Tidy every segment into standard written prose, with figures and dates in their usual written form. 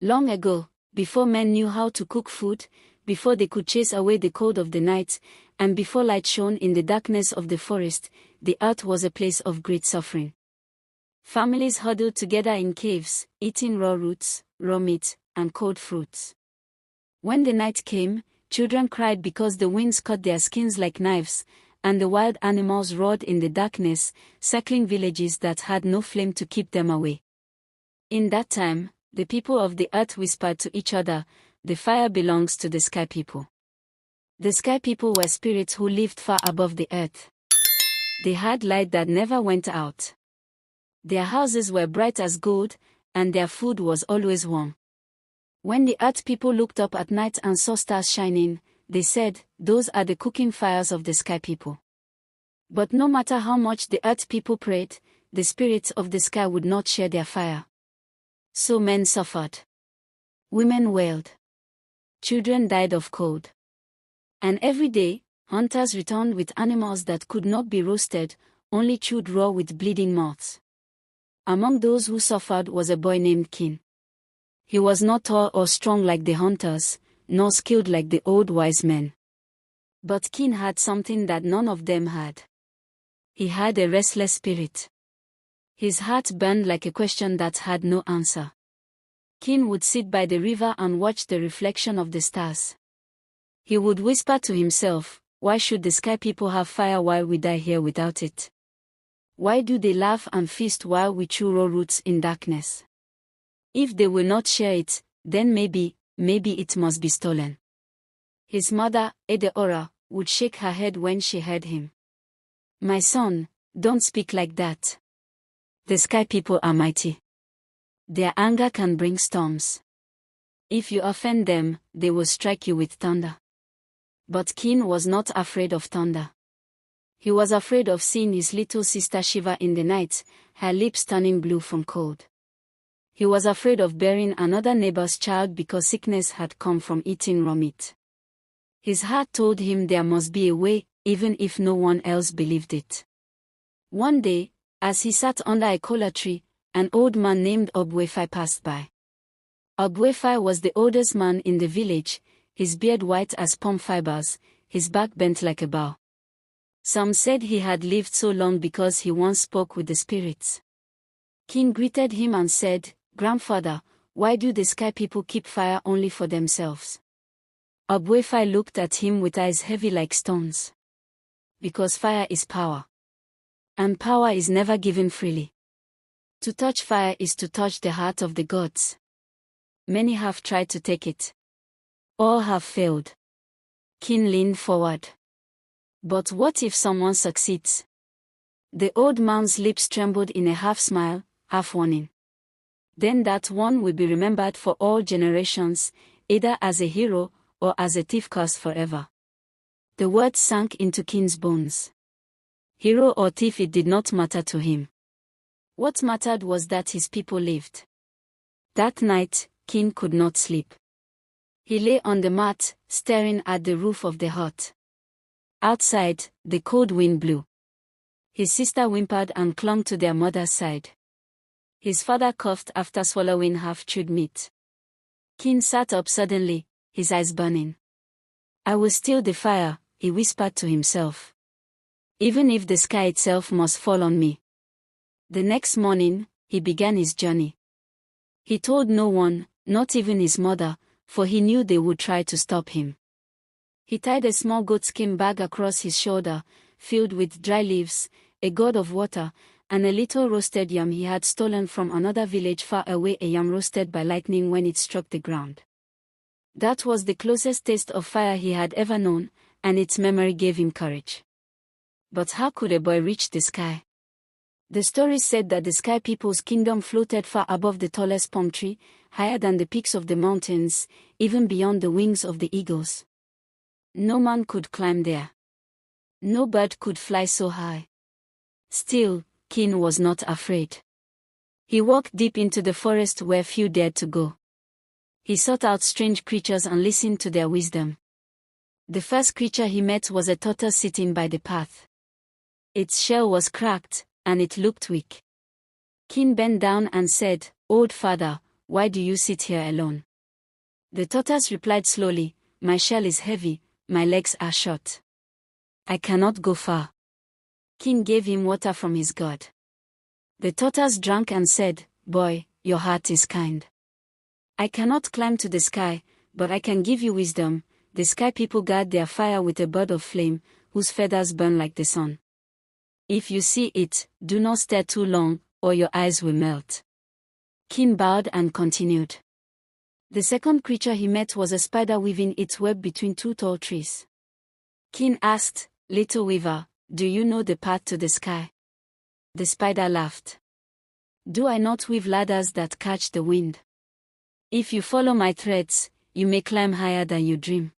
Long ago, before men knew how to cook food, before they could chase away the cold of the night, and before light shone in the darkness of the forest, the earth was a place of great suffering. Families huddled together in caves, eating raw roots, raw meat, and cold fruits. When the night came, children cried because the winds cut their skins like knives, and the wild animals roared in the darkness, circling villages that had no flame to keep them away. In that time, the people of the earth whispered to each other, "The fire belongs to the sky people." The sky people were spirits who lived far above the earth. They had light that never went out. Their houses were bright as gold, and their food was always warm. When the earth people looked up at night and saw stars shining, they said, "Those are the cooking fires of the sky people." But no matter how much the earth people prayed, the spirits of the sky would not share their fire. So men suffered. Women wailed. Children died of cold. And every day, hunters returned with animals that could not be roasted, only chewed raw with bleeding mouths. Among those who suffered was a boy named Kin. He was not tall or strong like the hunters, nor skilled like the old wise men. But Kin had something that none of them had. He had a restless spirit. His heart burned like a question that had no answer. Kin would sit by the river and watch the reflection of the stars. He would whisper to himself, "Why should the sky people have fire while we die here without it? Why do they laugh and feast while we chew raw roots in darkness? If they will not share it, then maybe it must be stolen." His mother, Edeora, would shake her head when she heard him. "My son, don't speak like that. The sky people are mighty. Their anger can bring storms. If you offend them, they will strike you with thunder." But Kin was not afraid of thunder. He was afraid of seeing his little sister shiver in the night, her lips turning blue from cold. He was afraid of bearing another neighbor's child because sickness had come from eating raw meat. His heart told him there must be a way, even if no one else believed it. One day, as he sat under a kola tree, an old man named Ogbuefi passed by. Ogbuefi was the oldest man in the village, his beard white as palm fibers, his back bent like a bow. Some said he had lived so long because he once spoke with the spirits. King greeted him and said, "Grandfather, why do the sky people keep fire only for themselves?" Ogbuefi looked at him with eyes heavy like stones. "Because fire is power. And power is never given freely. To touch fire is to touch the heart of the gods. Many have tried to take it. All have failed." Kin leaned forward. "But what if someone succeeds?" The old man's lips trembled in a half smile, half warning. "Then that one will be remembered for all generations, either as a hero or as a thief cursed forever." The words sank into Kin's bones. Hero or thief, it did not matter to him. What mattered was that his people lived. That night, Kin could not sleep. He lay on the mat, staring at the roof of the hut. Outside, the cold wind blew. His sister whimpered and clung to their mother's side. His father coughed after swallowing half-chewed meat. Kin sat up suddenly, his eyes burning. "I will steal the fire," he whispered to himself. "Even if the sky itself must fall on me." The next morning, he began his journey. He told no one, not even his mother, for he knew they would try to stop him. He tied a small goatskin bag across his shoulder, filled with dry leaves, a gourd of water, and a little roasted yam he had stolen from another village far away, a yam roasted by lightning when it struck the ground. That was the closest taste of fire he had ever known, and its memory gave him courage. But how could a boy reach the sky? The story said that the sky people's kingdom floated far above the tallest palm tree, higher than the peaks of the mountains, even beyond the wings of the eagles. No man could climb there. No bird could fly so high. Still, Kin was not afraid. He walked deep into the forest where few dared to go. He sought out strange creatures and listened to their wisdom. The first creature he met was a tortoise sitting by the path. Its shell was cracked, and it looked weak. Kin bent down and said, "Old father, why do you sit here alone? The tortoise replied slowly, my shell is heavy, my legs are short. I cannot go far. King gave him water from his gourd. The tortoise drank and said, boy, your heart is kind. I cannot climb to the sky, but I can give you wisdom. The sky people guard their fire with a bird of flame, whose feathers burn like the sun. If you see it, do not stare too long, or your eyes will melt. King bowed and continued. The second creature he met was a spider weaving its web between two tall trees. King asked, little weaver, do you know the path to the sky? The spider laughed. Do I not weave ladders that catch the wind? If you follow my threads, you may climb higher than you dream.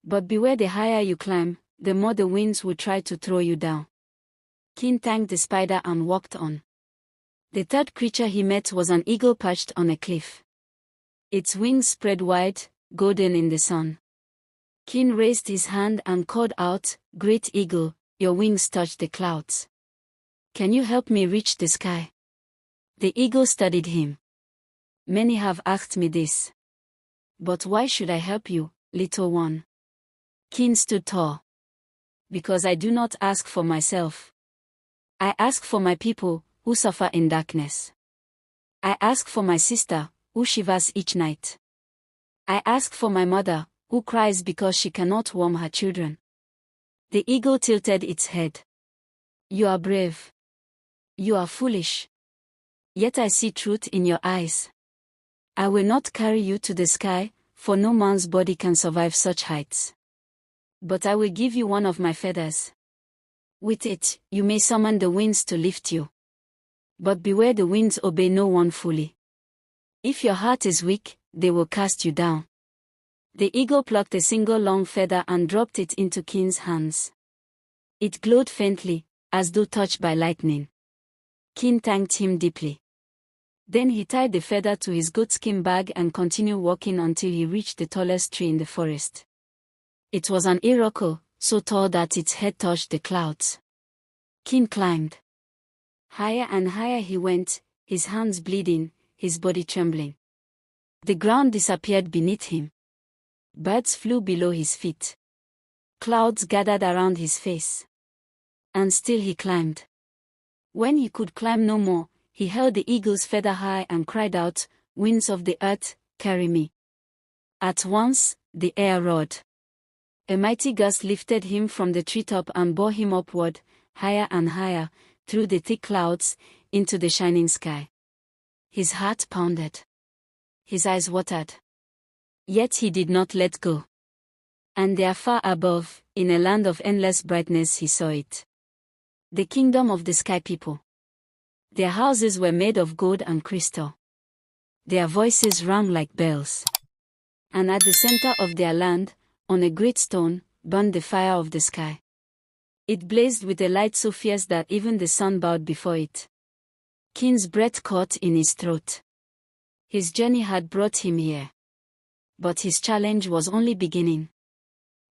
But beware, the higher you climb, the more the winds will try to throw you down. King thanked the spider and walked on. The third creature he met was an eagle perched on a cliff. Its wings spread wide, golden in the sun. King raised his hand and called out, Great eagle, your wings touch the clouds. Can you help me reach the sky? The eagle studied him. Many have asked me this. But why should I help you, little one? King stood tall. Because I do not ask for myself. I ask for my people, who suffer in darkness. I ask for my sister, who shivers each night. I ask for my mother, who cries because she cannot warm her children. The eagle tilted its head. You are brave. You are foolish. Yet I see truth in your eyes. I will not carry you to the sky, for no man's body can survive such heights. But I will give you one of my feathers. With it, you may summon the winds to lift you. But beware, the winds obey no one fully. If your heart is weak, they will cast you down. The eagle plucked a single long feather and dropped it into King's hands. It glowed faintly, as though touched by lightning. King thanked him deeply. Then he tied the feather to his goatskin bag and continued walking until he reached the tallest tree in the forest. It was an iroko, so tall that its head touched the clouds. King climbed. Higher and higher he went, his hands bleeding, his body trembling. The ground disappeared beneath him. Birds flew below his feet. Clouds gathered around his face. And still he climbed. When he could climb no more, he held the eagle's feather high and cried out, Winds of the earth, carry me. At once, the air roared. A mighty gust lifted him from the treetop and bore him upward, higher and higher, through the thick clouds, into the shining sky. His heart pounded. His eyes watered. Yet he did not let go. And there far above, in a land of endless brightness, he saw it. The kingdom of the sky people. Their houses were made of gold and crystal. Their voices rang like bells. And at the center of their land, on a great stone, burned the fire of the sky. It blazed with a light so fierce that even the sun bowed before it. King's breath caught in his throat. His journey had brought him here. But his challenge was only beginning.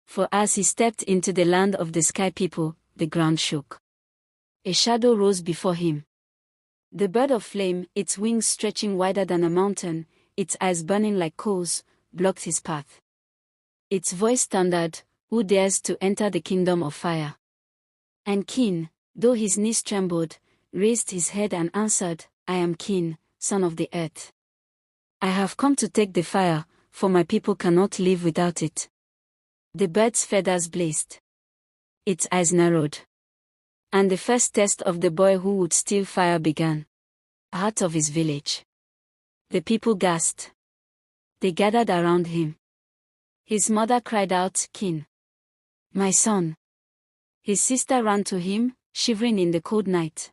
For as he stepped into the land of the sky people, the ground shook. A shadow rose before him. The bird of flame, its wings stretching wider than a mountain, its eyes burning like coals, blocked his path. Its voice thundered, Who dares to enter the kingdom of fire? And King, though his knees trembled, raised his head and answered, I am King, son of the earth. I have come to take the fire, for my people cannot live without it. The bird's feathers blazed. Its eyes narrowed. And the first test of the boy who would steal fire began. Heart of his village. The people gasped. They gathered around him. His mother cried out, King, my son. His sister ran to him, shivering in the cold night.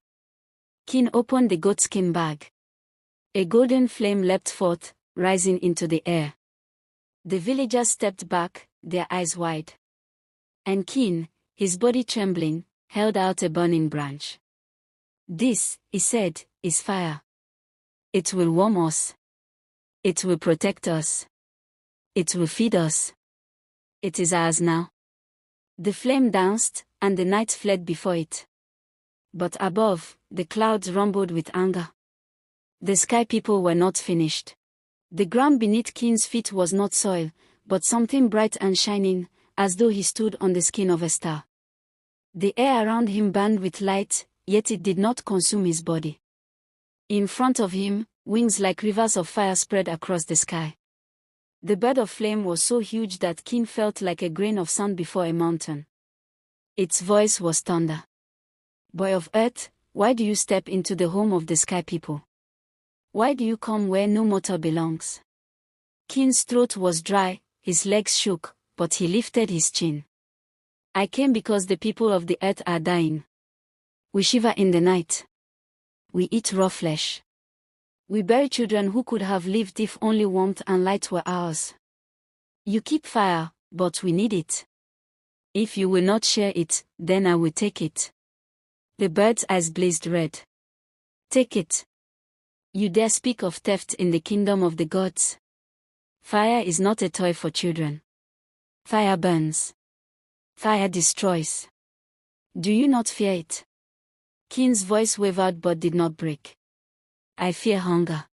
King opened the goatskin bag. A golden flame leapt forth, rising into the air. The villagers stepped back, their eyes wide. And King, his body trembling, held out a burning branch. This, he said, is fire. It will warm us. It will protect us. It will feed us. It is ours now. The flame danced, and the night fled before it. But above, the clouds rumbled with anger. The sky people were not finished. The ground beneath Keen's feet was not soil, but something bright and shining, as though he stood on the skin of a star. The air around him burned with light, yet it did not consume his body. In front of him, wings like rivers of fire spread across the sky. The bird of flame was so huge that Keen felt like a grain of sand before a mountain. Its voice was thunder. Boy of earth, why do you step into the home of the sky people? Why do you come where no mortal belongs? Keen's throat was dry, his legs shook, but he lifted his chin. I came because the people of the earth are dying. We shiver in the night. We eat raw flesh. We bury children who could have lived if only warmth and light were ours. You keep fire, but we need it. If you will not share it, then I will take it. The bird's eyes blazed red. Take it. You dare speak of theft in the kingdom of the gods? Fire is not a toy for children. Fire burns. Fire destroys. Do you not fear it? Keen's voice wavered but did not break. I fear hunger.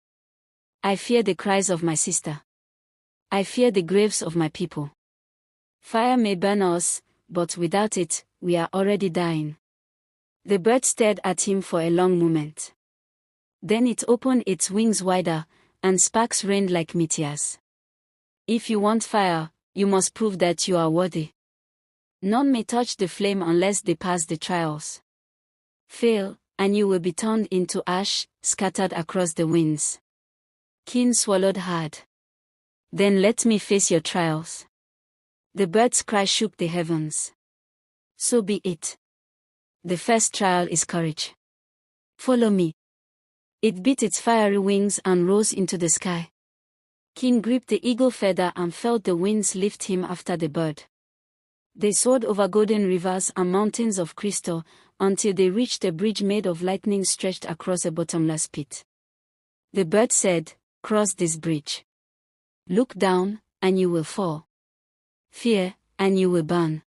I fear the cries of my sister. I fear the graves of my people. Fire may burn us, but without it, we are already dying. The bird stared at him for a long moment. Then it opened its wings wider, and sparks rained like meteors. If you want fire, you must prove that you are worthy. None may touch the flame unless they pass the trials. Fail, and you will be turned into ash, scattered across the winds. Keen swallowed hard. Then let me face your trials. The bird's cry shook the heavens. So be it. The first trial is courage. Follow me. It beat its fiery wings and rose into the sky. Keen gripped the eagle feather and felt the winds lift him after the bird. They soared over golden rivers and mountains of crystal, until they reached a bridge made of lightning stretched across a bottomless pit. The bird said, "Cross this bridge. Look down, and you will fall. Fear, and you will burn."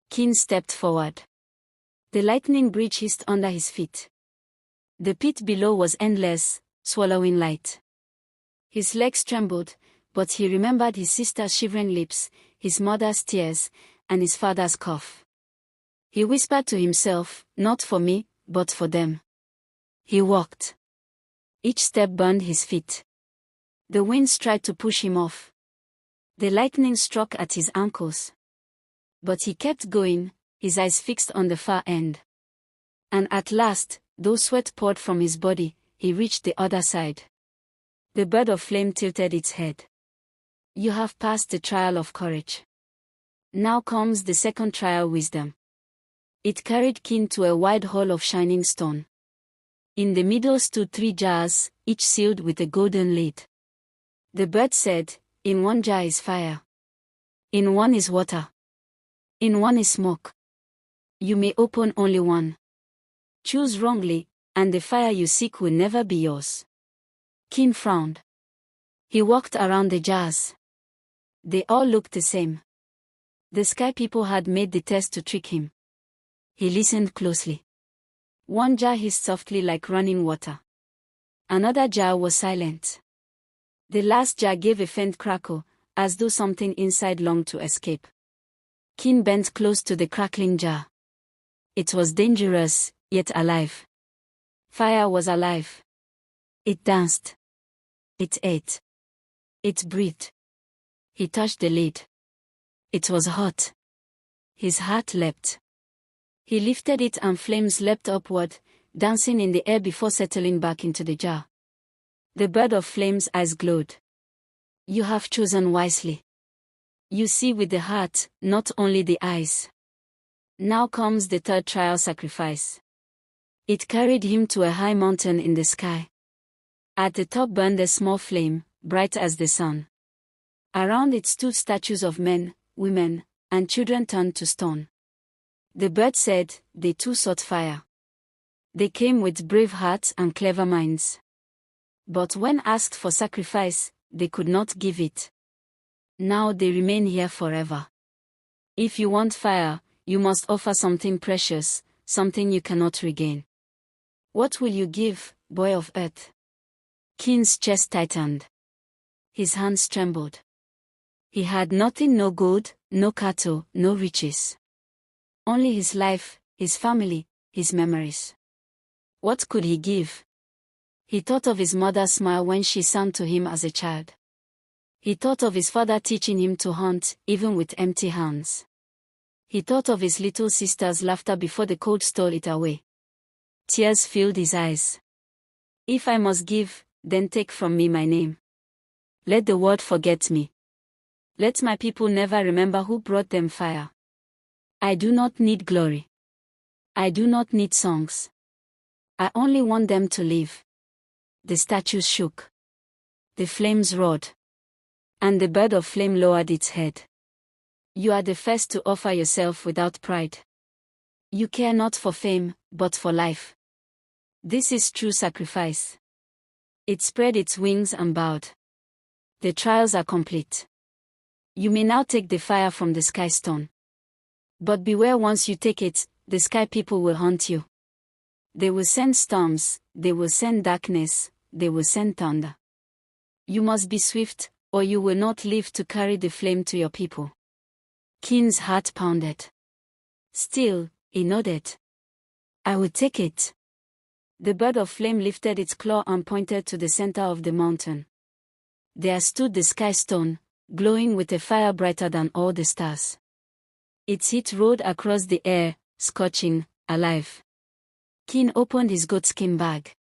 Keen stepped forward. The lightning bridge hissed under his feet. The pit below was endless, swallowing light. His legs trembled, but he remembered his sister's shivering lips, his mother's tears, and his father's cough. He whispered to himself, "Not for me, but for them." He walked. Each step burned his feet. The winds tried to push him off. The lightning struck at his ankles. But he kept going, his eyes fixed on the far end. And at last, though sweat poured from his body, he reached the other side. The bird of flame tilted its head. You have passed the trial of courage. Now comes the second trial, wisdom. It carried Keen to a wide hall of shining stone. In the middle stood 3 jars, each sealed with a golden lid. The bird said, "In one jar is fire. In one is water. In one is smoke. You may open only one. Choose wrongly, and the fire you seek will never be yours." Keen frowned. He walked around the jars. They all looked the same. The sky people had made the test to trick him. He listened closely. One jar hissed softly like running water. Another jar was silent. The last jar gave a faint crackle, as though something inside longed to escape. Keen bent close to the crackling jar. It was dangerous, yet alive. Fire was alive. It danced. It ate. It breathed. He touched the lid. It was hot. His heart leapt. He lifted it and flames leapt upward, dancing in the air before settling back into the jar. The bird of flame's eyes glowed. You have chosen wisely. You see with the heart, not only the eyes. Now comes the third trial, sacrifice. It carried him to a high mountain in the sky. At the top burned a small flame, bright as the sun. Around it stood statues of men, women, and children turned to stone. The bird said, "They too sought fire. They came with brave hearts and clever minds. But when asked for sacrifice, they could not give it. Now they remain here forever. If you want fire, you must offer something precious, something you cannot regain. What will you give, boy of earth?" Keen's chest tightened. His hands trembled. He had nothing, no gold, no cattle, no riches. Only his life, his family, his memories. What could he give? He thought of his mother's smile when she sang to him as a child. He thought of his father teaching him to hunt, even with empty hands. He thought of his little sister's laughter before the cold stole it away. Tears filled his eyes. If I must give, then take from me my name. Let the world forget me. Let my people never remember who brought them fire. I do not need glory. I do not need songs. I only want them to live. The statues shook. The flames roared. And the bird of flame lowered its head. You are the first to offer yourself without pride. You care not for fame, but for life. This is true sacrifice. It spread its wings and bowed. The trials are complete. You may now take the fire from the sky stone. But beware, once you take it, the sky people will haunt you. They will send storms, they will send darkness, they will send thunder. You must be swift, or you will not live to carry the flame to your people. Kin's heart pounded. Still, he nodded. I will take it. The bird of flame lifted its claw and pointed to the center of the mountain. There stood the sky stone, glowing with a fire brighter than all the stars. Its heat rolled across the air, scorching, alive. Kin opened his goatskin bag.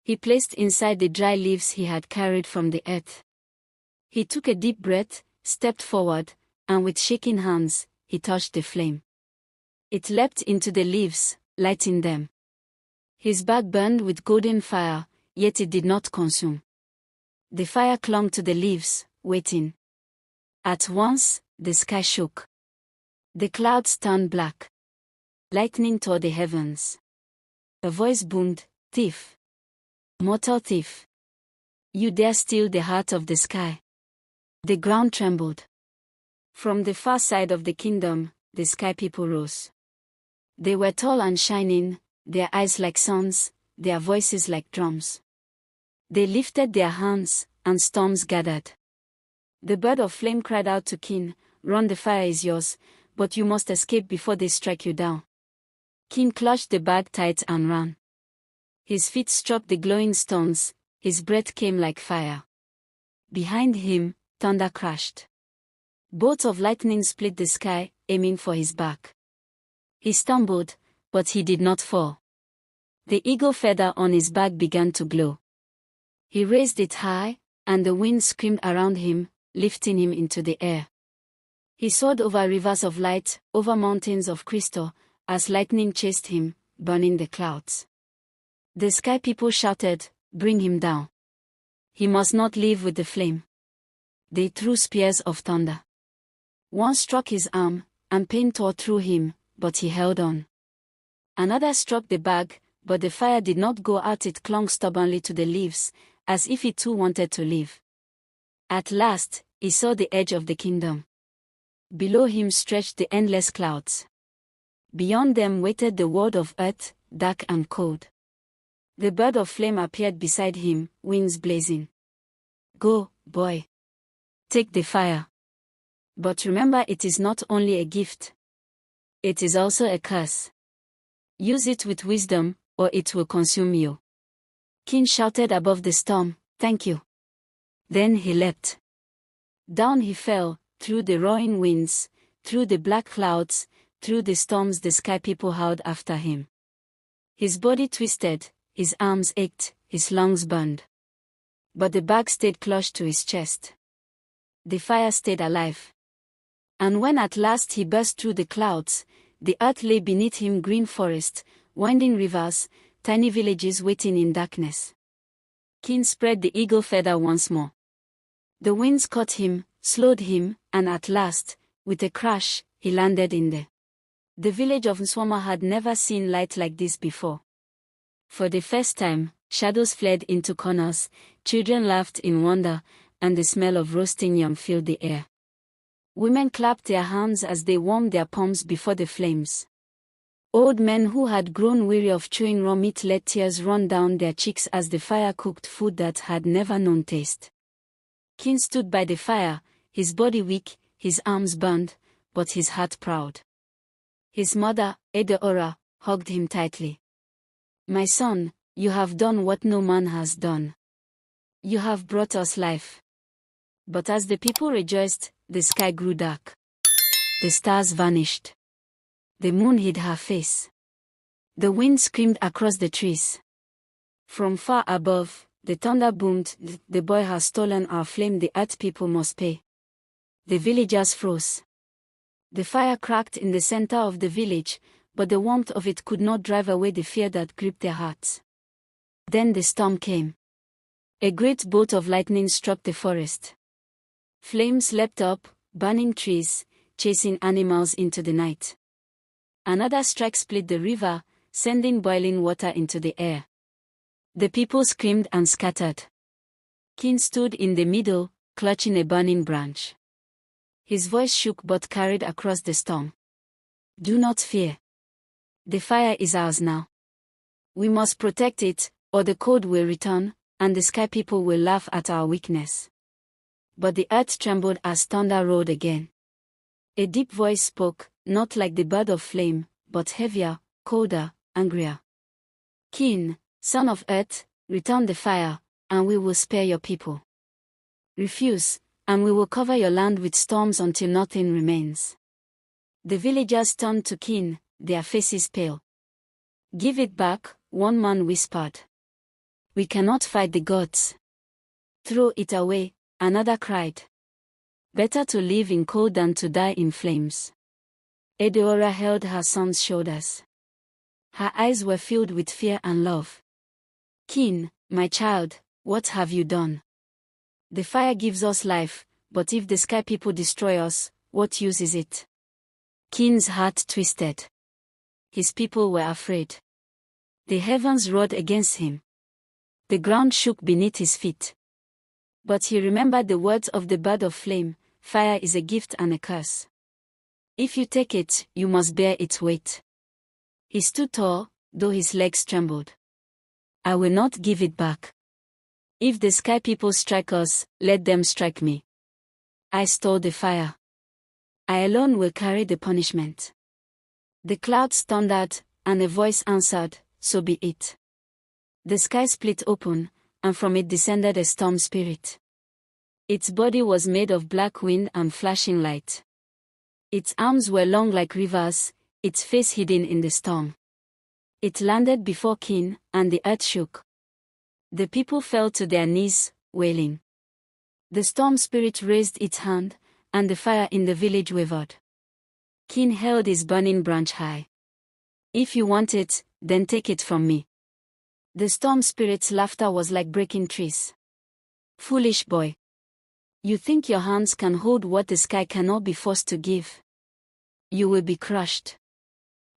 He placed inside the dry leaves he had carried from the earth. He took a deep breath, stepped forward, and with shaking hands, he touched the flame. It leapt into the leaves, lighting them. His bag burned with golden fire, yet it did not consume. The fire clung to the leaves, waiting. At once, the sky shook. The clouds turned black. Lightning tore the heavens. A voice boomed, "Thief! Mortal thief! You dare steal the heart of the sky!" The ground trembled. From the far side of the kingdom, the sky people rose. They were tall and shining, their eyes like suns, their voices like drums. They lifted their hands, and storms gathered. The bird of flame cried out to Kin, "Run, the fire is yours, but you must escape before they strike you down." Kin clutched the bag tight and ran. His feet struck the glowing stones, his breath came like fire. Behind him, thunder crashed. Bolts of lightning split the sky, aiming for his back. He stumbled, but he did not fall. The eagle feather on his back began to glow. He raised it high, and the wind screamed around him, lifting him into the air. He soared over rivers of light, over mountains of crystal, as lightning chased him, burning the clouds. The sky people shouted, "Bring him down. He must not live with the flame." They threw spears of thunder. One struck his arm, and pain tore through him, but he held on. Another struck the bag, but the fire did not go out. It clung stubbornly to the leaves, as if it too wanted to live. At last, he saw the edge of the kingdom. Below him stretched the endless clouds. Beyond them waited the world of earth, dark and cold. The bird of flame appeared beside him, wings blazing. "Go, boy. Take the fire. But remember, it is not only a gift. It is also a curse. Use it with wisdom, or it will consume you." Kin shouted above the storm, "Thank you." Then he leapt. Down he fell, through the roaring winds, through the black clouds, through the storms. The sky people howled after him. His body twisted, his arms ached, his lungs burned. But the bag stayed clutched to his chest. The fire stayed alive. And when at last he burst through the clouds, the earth lay beneath him, green forest, winding rivers, tiny villages waiting in darkness. Kin spread the eagle feather once more. The winds caught him, slowed him, and at last, with a crash, he landed in the village of Nswama. Had never seen light like this before. For the first time, shadows fled into corners, children laughed in wonder, and the smell of roasting yam filled the air. Women clapped their hands as they warmed their palms before the flames. Old men who had grown weary of chewing raw meat let tears run down their cheeks as the fire cooked food that had never known taste. Kin stood by the fire, his body weak, his arms burned, but his heart proud. His mother, Edeora, hugged him tightly. "My son, you have done what no man has done. You have brought us life." But as the people rejoiced, the sky grew dark. The stars vanished. The moon hid her face. The wind screamed across the trees. From far above, the thunder boomed. "The boy has stolen our flame, the earth people must pay." The villagers froze. The fire cracked in the center of the village, but the warmth of it could not drive away the fear that gripped their hearts. Then the storm came. A great bolt of lightning struck the forest. Flames leapt up, burning trees, chasing animals into the night. Another strike split the river, sending boiling water into the air. The people screamed and scattered. Kin stood in the middle, clutching a burning branch. His voice shook but carried across the storm. "Do not fear. The fire is ours now. We must protect it, or the cold will return, and the sky people will laugh at our weakness." But the earth trembled as thunder roared again. A deep voice spoke, not like the bird of flame, but heavier, colder, angrier. "Kin, son of earth, return the fire, and we will spare your people. Refuse, and we will cover your land with storms until nothing remains." The villagers turned to Kin, their faces pale. "Give it back," one man whispered. "We cannot fight the gods." "Throw it away," another cried. "Better to live in cold than to die in flames." Edeora held her son's shoulders. Her eyes were filled with fear and love. "Kin, my child, what have you done? The fire gives us life, but if the sky people destroy us, what use is it?" Kin's heart twisted. His people were afraid. The heavens roared against him. The ground shook beneath his feet. But he remembered the words of the bird of flame: "Fire is a gift and a curse. If you take it, you must bear its weight." He stood tall, though his legs trembled. "I will not give it back. If the sky people strike us, let them strike me. I stole the fire. I alone will carry the punishment." The clouds thundered, and a voice answered, "So be it." The sky split open, and from it descended a storm spirit. Its body was made of black wind and flashing light. Its arms were long like rivers, its face hidden in the storm. It landed before Kin, and the earth shook. The people fell to their knees, wailing. The storm spirit raised its hand, and the fire in the village wavered. Kin held his burning branch high. "If you want it, then take it from me." The storm spirit's laughter was like breaking trees. "Foolish boy. You think your hands can hold what the sky cannot be forced to give? You will be crushed."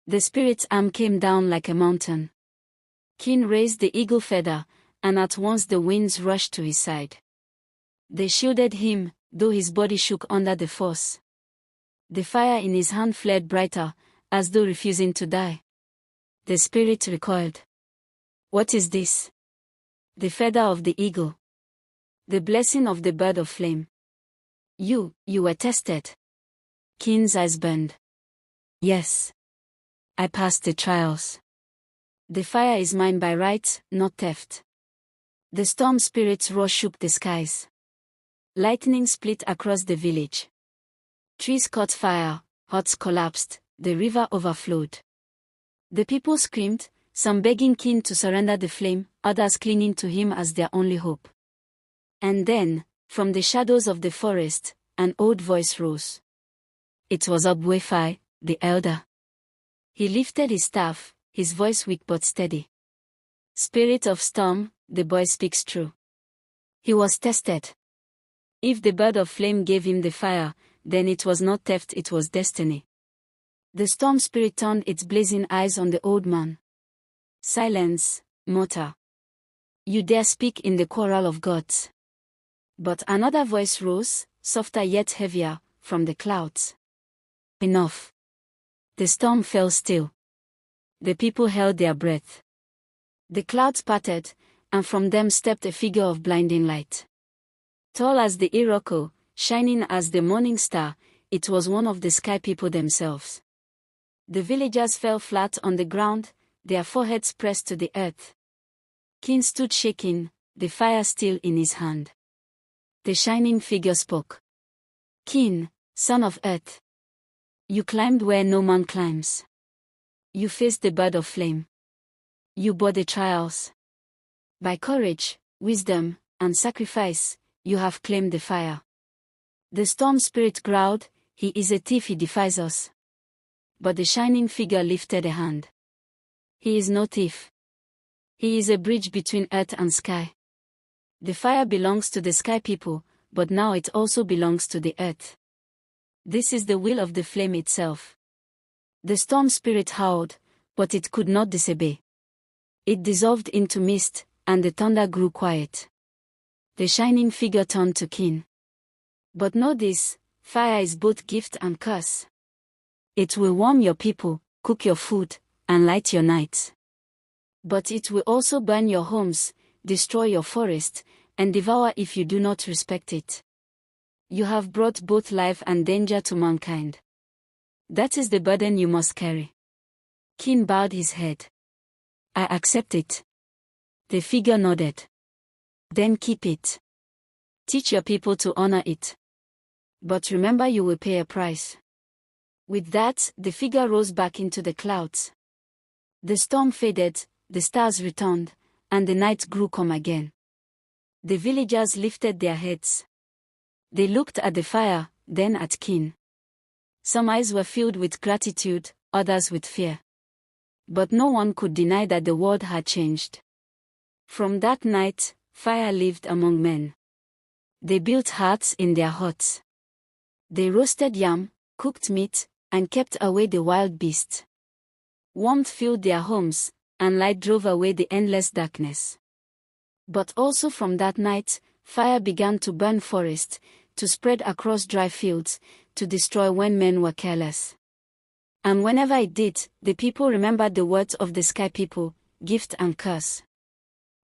The spirit's arm came down like a mountain. Kin raised the eagle feather, and at once the winds rushed to his side. They shielded him, though his body shook under the force. The fire in his hand flared brighter, as though refusing to die. The spirit recoiled. "What is this?" "The feather of the eagle. The blessing of the bird of flame. You were tested." Kin's eyes burned. "Yes. I passed the trials. The fire is mine by right, not theft." The storm spirit's roar shook the skies. Lightning split across the village. Trees caught fire, huts collapsed, the river overflowed. The people screamed, some begging Kin to surrender the flame, others clinging to him as their only hope. And then, from the shadows of the forest, an old voice rose. It was Obwefi, the elder. He lifted his staff, his voice weak but steady. "Spirit of storm, the boy speaks true. He was tested. If the bird of flame gave him the fire, then it was not theft, it was destiny." The storm spirit turned its blazing eyes on the old man. "Silence, mortal. You dare speak in the quarrel of gods." But another voice rose, softer yet heavier, from the clouds. "Enough." The storm fell still. The people held their breath. The clouds parted, and from them stepped a figure of blinding light. Tall as the Iroko, shining as the morning star, it was one of the sky people themselves. The villagers fell flat on the ground, their foreheads pressed to the earth. Kin stood shaking, the fire still in his hand. The shining figure spoke. Kin, son of earth. You climbed where no man climbs. You faced the bird of flame. You bore the trials. By courage, wisdom, and sacrifice, you have claimed the fire. The storm spirit growled, he is a thief, he defies us. But the shining figure lifted a hand. He is no thief. He is a bridge between earth and sky. The fire belongs to the sky people, but now it also belongs to the earth. This is the will of the flame itself. The storm spirit howled, but it could not disobey. It dissolved into mist, and the thunder grew quiet. The shining figure turned to Kin. But know this, fire is both gift and curse. It will warm your people, cook your food, and light your nights. But it will also burn your homes, destroy your forest, and devour if you do not respect it. You have brought both life and danger to mankind. That is the burden you must carry. Kin bowed his head. I accept it. The figure nodded. Then keep it. Teach your people to honor it. But remember, you will pay a price. With that, the figure rose back into the clouds. The storm faded, the stars returned, and the night grew calm again. The villagers lifted their heads. They looked at the fire, then at Kin. Some eyes were filled with gratitude, others with fear. But no one could deny that the world had changed. From that night, fire lived among men. They built huts in their huts. They roasted yam, cooked meat, and kept away the wild beasts. Warmth filled their homes, and light drove away the endless darkness. But also from that night, fire began to burn forests, to spread across dry fields, to destroy when men were careless. And whenever it did, the people remembered the words of the sky people, gift and curse.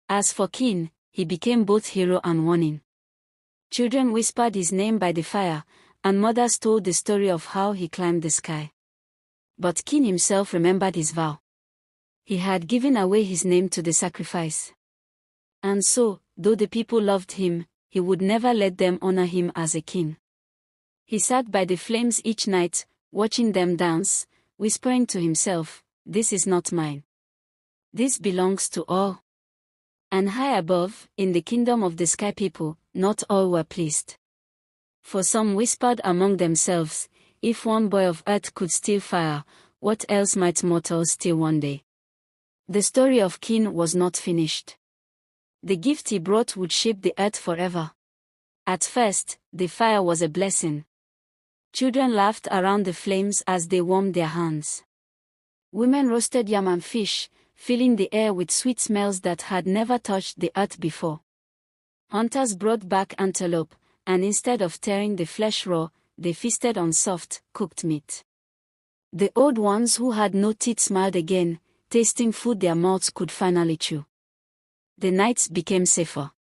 As for Kin, he became both hero and warning. Children whispered his name by the fire, and mothers told the story of how he climbed the sky. But Kin himself remembered his vow. He had given away his name to the sacrifice. And so, though the people loved him, he would never let them honor him as a king. He sat by the flames each night, watching them dance, whispering to himself, "This is not mine. This belongs to all." And high above, in the kingdom of the sky people, not all were pleased. For some whispered among themselves, if one boy of earth could steal fire, what else might mortals steal one day? The story of Kin was not finished. The gift he brought would shape the earth forever. At first, the fire was a blessing. Children laughed around the flames as they warmed their hands. Women roasted yam and fish, filling the air with sweet smells that had never touched the earth before. Hunters brought back antelope, and instead of tearing the flesh raw, they feasted on soft, cooked meat. The old ones who had no teeth smiled again, tasting food their mouths could finally chew. The nights became safer.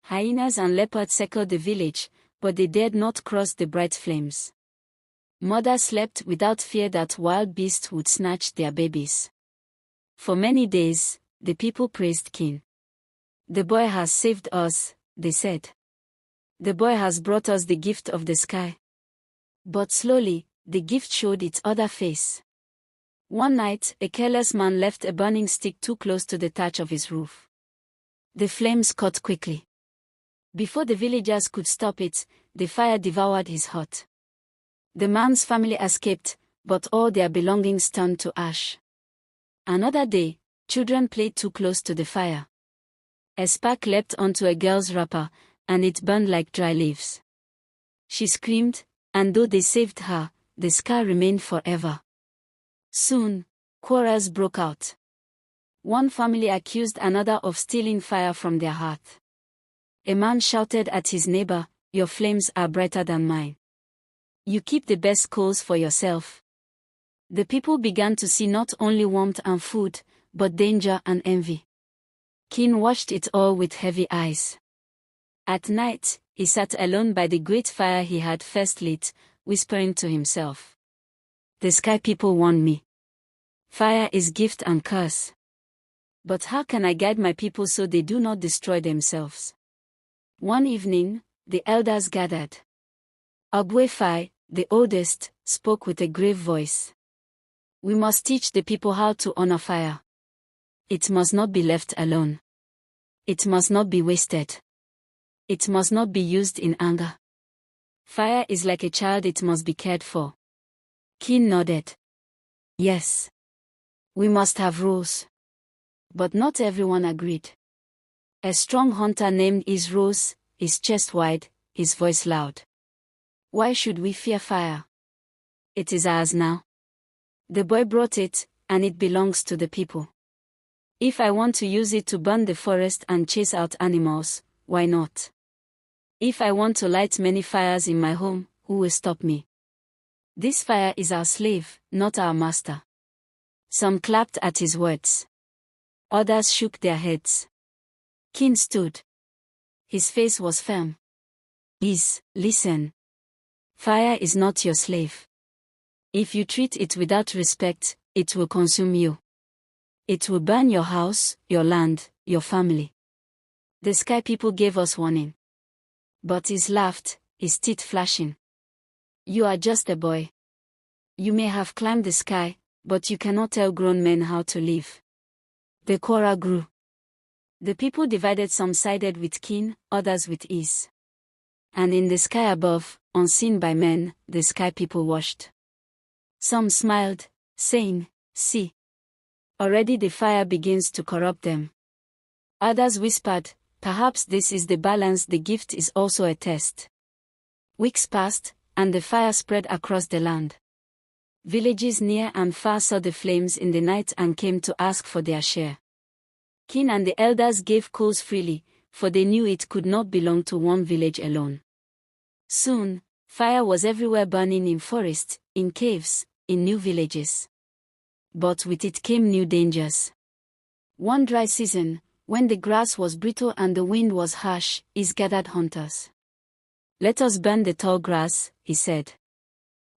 Hyenas and leopards circled the village, but they dared not cross the bright flames. Mothers slept without fear that wild beasts would snatch their babies. For many days, the people praised Kin. "The boy has saved us," they said. "The boy has brought us the gift of the sky." But slowly, the gift showed its other face. One night, a careless man left a burning stick too close to the thatch of his roof. The flames caught quickly. Before the villagers could stop it, the fire devoured his hut. The man's family escaped, but all their belongings turned to ash. Another day, children played too close to the fire. A spark leapt onto a girl's wrapper, and it burned like dry leaves. She screamed, and though they saved her, the scar remained forever. Soon, quarrels broke out. One family accused another of stealing fire from their hearth. A man shouted at his neighbor, "Your flames are brighter than mine. You keep the best coals for yourself." The people began to see not only warmth and food, but danger and envy. Kin watched it all with heavy eyes. At night, he sat alone by the great fire he had first lit, whispering to himself. The sky people warn me. Fire is gift and curse. But how can I guide my people so they do not destroy themselves? One evening, the elders gathered. Ogwefai, the oldest, spoke with a grave voice. We must teach the people how to honor fire. It must not be left alone. It must not be wasted. It must not be used in anger. Fire is like a child, it must be cared for. Kin nodded. Yes. We must have rules. But not everyone agreed. A strong hunter named Is rose, his chest wide, his voice loud. Why should we fear fire? It is ours now. The boy brought it, and it belongs to the people. If I want to use it to burn the forest and chase out animals, why not? If I want to light many fires in my home, who will stop me? This fire is our slave, not our master. Some clapped at his words. Others shook their heads. Kin stood. His face was firm. Listen. Fire is not your slave. If you treat it without respect, it will consume you. It will burn your house, your land, your family. The sky people gave us warning. But Is laughed, his teeth flashing. You are just a boy. You may have climbed the sky, but you cannot tell grown men how to live. The quarrel grew. The people divided, some sided with Kin, others with Is. And in the sky above, unseen by men, the sky people watched. Some smiled, saying, see. Already the fire begins to corrupt them. Others whispered, perhaps this is the balance, the gift is also a test. Weeks passed, and the fire spread across the land. Villages near and far saw the flames in the night and came to ask for their share. Kin and the elders gave coals freely, for they knew it could not belong to one village alone. Soon, fire was everywhere, burning in forests, in caves, in new villages. But with it came new dangers. One dry season, when the grass was brittle and the wind was harsh, Is gathered hunters. Let us burn the tall grass, he said.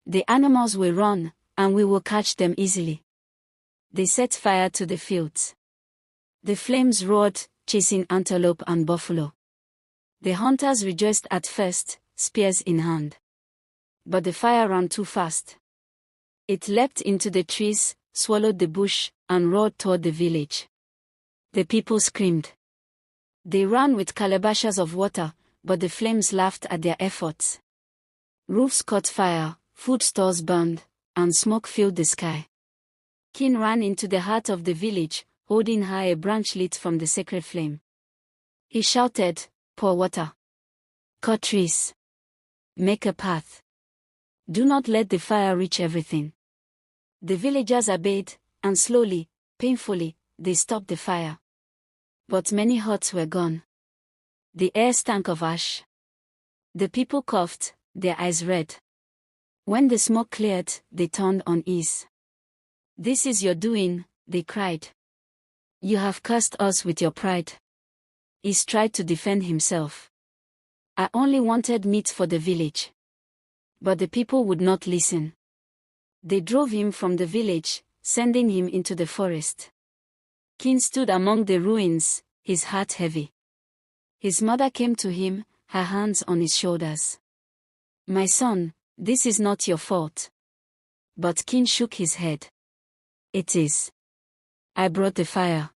The animals will run, and we will catch them easily. They set fire to the fields. The flames roared, chasing antelope and buffalo. The hunters rejoiced at first, spears in hand. But the fire ran too fast. It leapt into the trees, swallowed the bush, and roared toward the village. The people screamed. They ran with calabashes of water, but the flames laughed at their efforts. Roofs caught fire, food stores burned, and smoke filled the sky. Kin ran into the heart of the village, holding high a branch lit from the sacred flame. He shouted, pour water. Cut trees. Make a path. Do not let the fire reach everything. The villagers obeyed, and slowly, painfully, they stopped the fire. But many huts were gone. The air stank of ash. The people coughed, their eyes red. When the smoke cleared, they turned on Is. This is your doing, they cried. You have cursed us with your pride. Is tried to defend himself. I only wanted meat for the village. But the people would not listen. They drove him from the village, sending him into the forest. Kin stood among the ruins, his heart heavy. His mother came to him, her hands on his shoulders. My son, this is not your fault. But Kin shook his head. It is. I brought the fire.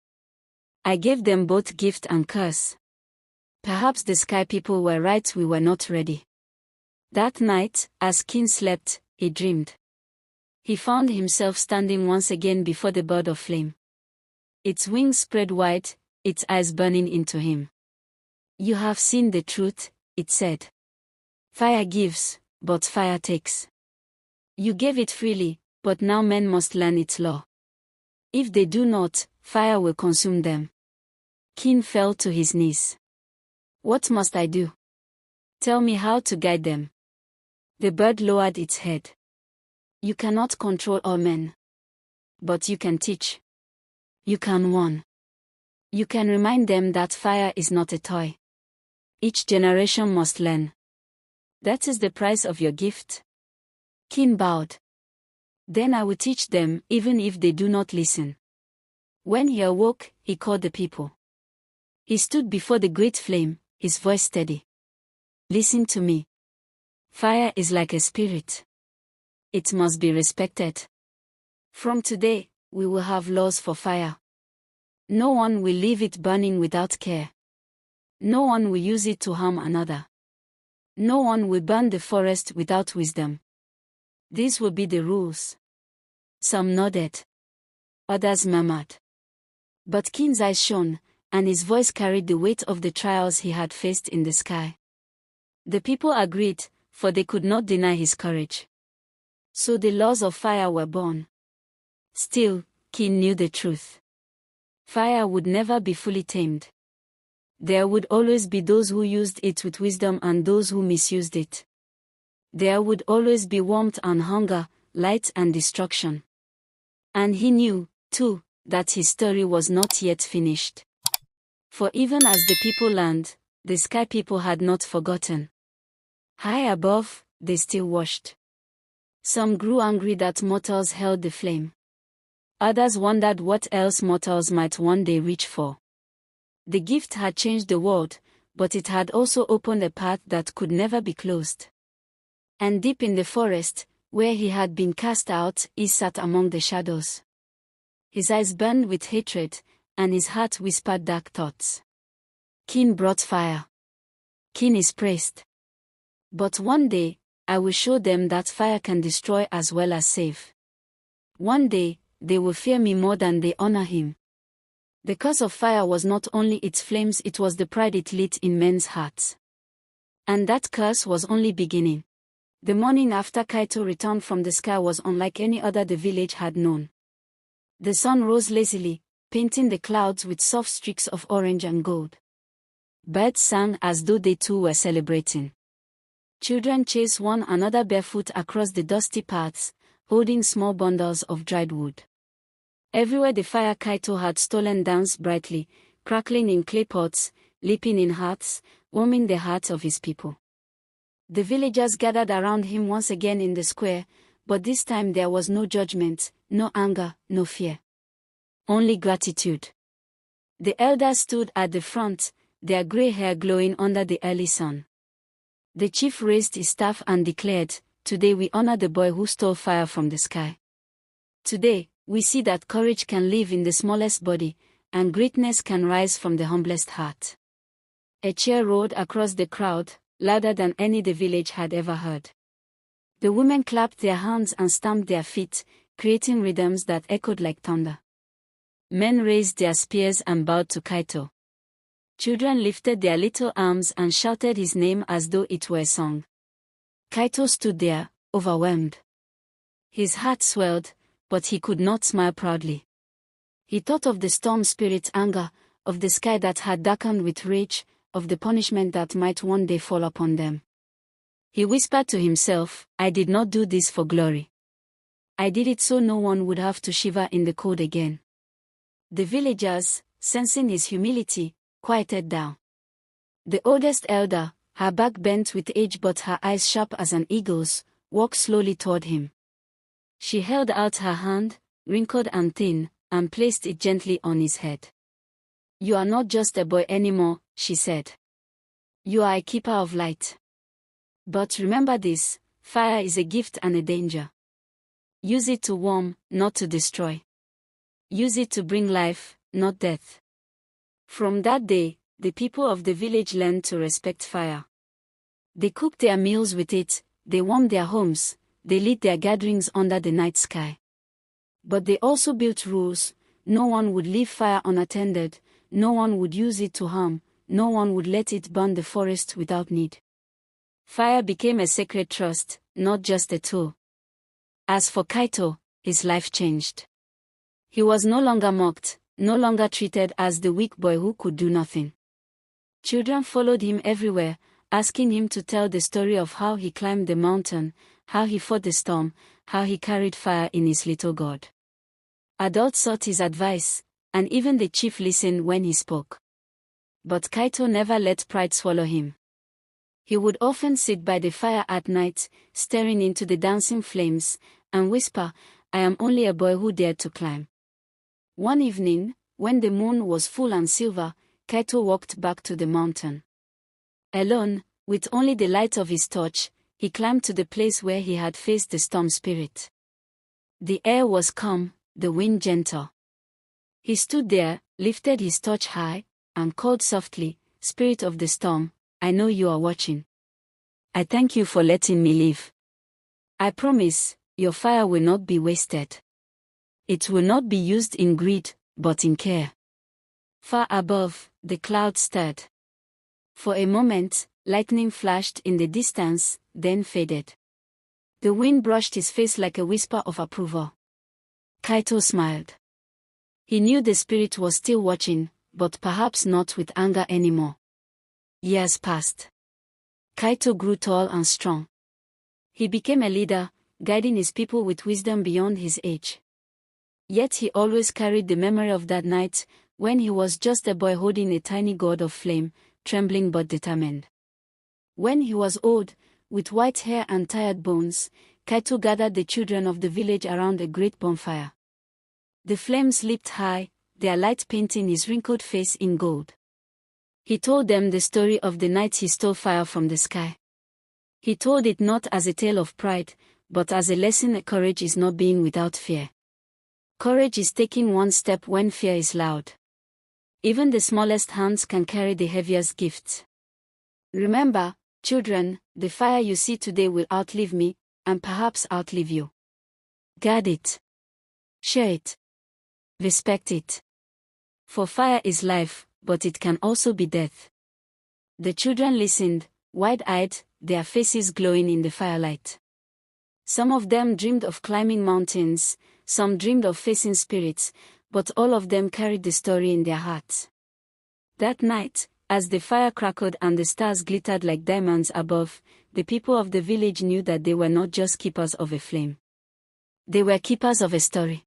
I gave them both gift and curse. Perhaps the sky people were right, we were not ready. That night, as Kin slept, he dreamed. He found himself standing once again before the bird of flame. Its wings spread wide, its eyes burning into him. You have seen the truth, it said. Fire gives, but fire takes. You gave it freely, but now men must learn its law. If they do not, fire will consume them. Kin fell to his knees. What must I do? Tell me how to guide them. The bird lowered its head. You cannot control all men. But you can teach. You can warn. You can remind them that fire is not a toy. Each generation must learn. That is the price of your gift. King bowed. Then I will teach them, even if they do not listen. When he awoke, he called the people. He stood before the great flame, his voice steady. Listen to me. Fire is like a spirit. It must be respected. From today, we will have laws for fire. No one will leave it burning without care. No one will use it to harm another. No one will burn the forest without wisdom. These will be the rules. Some nodded. Others murmured. But King's eyes shone, and his voice carried the weight of the trials he had faced in the sky. The people agreed, for they could not deny his courage. So the laws of fire were born. Still, King knew the truth. Fire would never be fully tamed. There would always be those who used it with wisdom and those who misused it. There would always be warmth and hunger, light and destruction. And he knew, too, that his story was not yet finished. For even as the people learned, the sky people had not forgotten. High above, they still watched. Some grew angry that mortals held the flame. Others wondered what else mortals might one day reach for. The gift had changed the world, but it had also opened a path that could never be closed. And deep in the forest, where he had been cast out, he sat among the shadows. His eyes burned with hatred, and his heart whispered dark thoughts. King brought fire. King is praised. But one day, I will show them that fire can destroy as well as save. One day, they will fear me more than they honor him. The curse of fire was not only its flames, it was the pride it lit in men's hearts. And that curse was only beginning. The morning after Kaito returned from the sky was unlike any other the village had known. The sun rose lazily, painting the clouds with soft streaks of orange and gold. Birds sang as though they too were celebrating. Children chased one another barefoot across the dusty paths, holding small bundles of dried wood. Everywhere the fire Kaito had stolen danced brightly, crackling in clay pots, leaping in hearts, warming the hearts of his people. The villagers gathered around him once again in the square, but this time there was no judgment, no anger, no fear. Only gratitude. The elders stood at the front, their gray hair glowing under the early sun. The chief raised his staff and declared, "Today we honor the boy who stole fire from the sky. Today, we see that courage can live in the smallest body, and greatness can rise from the humblest heart." A cheer roared across the crowd, louder than any the village had ever heard. The women clapped their hands and stamped their feet, creating rhythms that echoed like thunder. Men raised their spears and bowed to Kaito. Children lifted their little arms and shouted his name as though it were a song. Kaito stood there, overwhelmed. His heart swelled, but he could not smile proudly. He thought of the storm spirit's anger, of the sky that had darkened with rage, of the punishment that might one day fall upon them. He whispered to himself, "I did not do this for glory. I did it so no one would have to shiver in the cold again." The villagers, sensing his humility, quieted down. The oldest elder, her back bent with age but her eyes sharp as an eagle's, walked slowly toward him. She held out her hand, wrinkled and thin, and placed it gently on his head. "You are not just a boy anymore," she said. "You are a keeper of light. But remember this, fire is a gift and a danger. Use it to warm, not to destroy. Use it to bring life, not death." From that day, the people of the village learned to respect fire. They cooked their meals with it, they warmed their homes, they lit their gatherings under the night sky. But they also built rules: no one would leave fire unattended, no one would use it to harm, no one would let it burn the forest without need. Fire became a sacred trust, not just a tool. As for Kaito, his life changed. He was no longer mocked, no longer treated as the weak boy who could do nothing. Children followed him everywhere, asking him to tell the story of how he climbed the mountain, how he fought the storm, how he carried fire in his little god. Adults sought his advice, and even the chief listened when he spoke. But Kaito never let pride swallow him. He would often sit by the fire at night, staring into the dancing flames, and whisper, "I am only a boy who dared to climb." One evening, when the moon was full and silver, Kaito walked back to the mountain. Alone, with only the light of his torch, he climbed to the place where he had faced the storm spirit. The air was calm, the wind gentle. He stood there, lifted his torch high, and called softly, "Spirit of the storm, I know you are watching. I thank you for letting me live. I promise, your fire will not be wasted. It will not be used in greed, but in care." Far above, the clouds stirred. For a moment, lightning flashed in the distance, then faded. The wind brushed his face like a whisper of approval. Kaito smiled. He knew the spirit was still watching, but perhaps not with anger anymore. Years passed. Kaito grew tall and strong. He became a leader, guiding his people with wisdom beyond his age. Yet he always carried the memory of that night, when he was just a boy holding a tiny god of flame, trembling but determined. When he was old, with white hair and tired bones, Kaito gathered the children of the village around a great bonfire. The flames leaped high, their light painting his wrinkled face in gold. He told them the story of the night he stole fire from the sky. He told it not as a tale of pride, but as a lesson that courage is not being without fear. Courage is taking one step when fear is loud. Even the smallest hands can carry the heaviest gifts. Remember, children, the fire you see today will outlive me, and perhaps outlive you. Guard it. Share it. Respect it. For fire is life, but it can also be death. The children listened, wide-eyed, their faces glowing in the firelight. Some of them dreamed of climbing mountains, some dreamed of facing spirits, but all of them carried the story in their hearts. That night, as the fire crackled and the stars glittered like diamonds above, the people of the village knew that they were not just keepers of a flame. They were keepers of a story.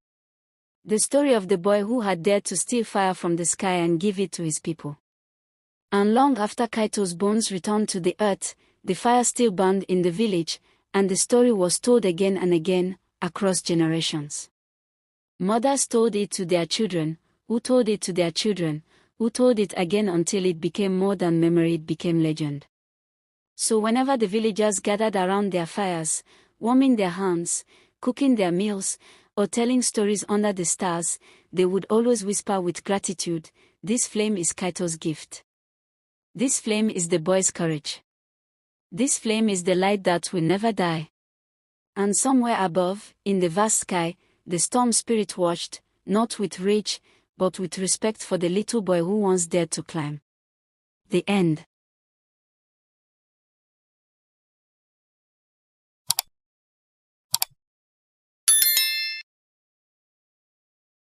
The story of the boy who had dared to steal fire from the sky and give it to his people. And long after Kaito's bones returned to the earth, the fire still burned in the village, and the story was told again and again, across generations. Mothers told it to their children, who told it to their children, who told it again until it became more than memory, it became legend. So whenever the villagers gathered around their fires, warming their hands, cooking their meals, or telling stories under the stars, they would always whisper with gratitude, "This flame is Kaito's gift. This flame is the boy's courage. This flame is the light that will never die." And somewhere above, in the vast sky, the storm spirit watched, not with rage, but with respect for the little boy who once dared to climb. The end.